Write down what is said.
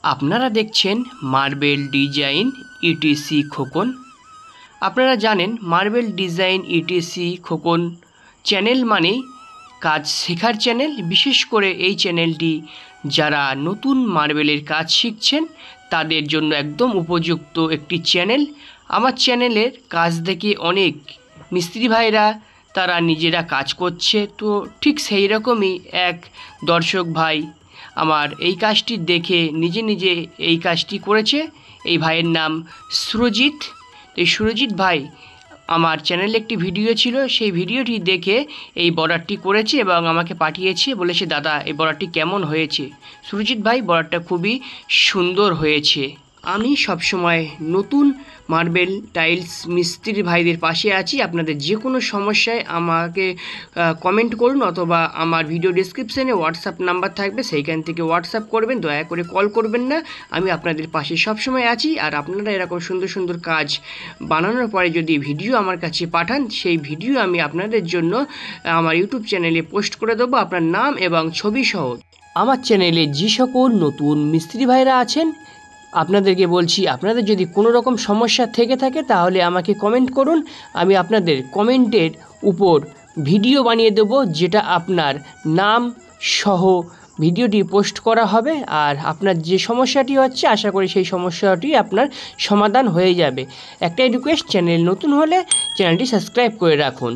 আপনারা দেখছেন marble design etc Khokon. আপনারা জানেন marble design etc Khokon channel মানেই কাজ শেখার চ্যানেল। বিশেষ করে এই চ্যানেলটি যারা নতুন মার্বেলের কাজ শিখছেন তাদের জন্য একদম উপযুক্ত একটি চ্যানেল। আমার চ্যানেলের কাজ দেখে অনেক মিস্ত্রি ভাইরা তারা নিজেরা কাজ করছে, তো ঠিক সেই রকমই এক দর্শক ভাই আমার এই কাজটি দেখে নিজে নিজে এই কাজটি করেছে। এই ভাইয়ের নাম সুরজিৎ। এই সুরজিৎ ভাই আমার চ্যানেলে একটি ভিডিও ছিল, সেই ভিডিওটি দেখে এই বর্ডারটি করেছে এবং আমাকে পাঠিয়েছে, বলেছে দাদা এই বর্ডারটি কেমন হয়েছে। সুরজিৎ ভাই বর্ডারটা খুবই সুন্দর হয়েছে। আমি সবসময় নতুন মার্বেল টাইলস মিস্ত্রি ভাইদের পাশে আছি। আপনাদের যে কোনো সমস্যায় আমাকে কমেন্ট করুন, অথবা আমার ভিডিও ডেসক্রিপশানে হোয়াটসঅ্যাপ নাম্বার থাকবে, সেইখান থেকে হোয়াটসঅ্যাপ করবেন, দয়া করে কল করবেন না। আমি আপনাদের পাশে সবসময় আছি। আর আপনারা এরকম সুন্দর সুন্দর কাজ বানানোর পরে যদি ভিডিও আমার কাছে পাঠান, সেই ভিডিও আমি আপনাদের জন্য আমার ইউটিউব চ্যানেলে পোস্ট করে দেবো, আপনার নাম এবং ছবি সহ। আমার চ্যানেলে যে সকল নতুন মিস্ত্রি ভাইরা আছেন আপনাদেরকে বলছি, আপনাদের যদি কোনো রকম সমস্যা থেকে থাকে তাহলে আমাকে কমেন্ট করুন। আমি আপনাদের কমেন্টের উপর ভিডিও বানিয়ে দেবো, যেটা আপনার নাম সহ ভিডিওটি পোস্ট করা হবে। আর আপনার যে সমস্যাটি হচ্ছে আশা করি সেই সমস্যাটি আপনার সমাধান হয়ে যাবে। একটাই রিকোয়েস্ট, চ্যানেল নতুন হলে চ্যানেলটি সাবস্ক্রাইব করে রাখুন।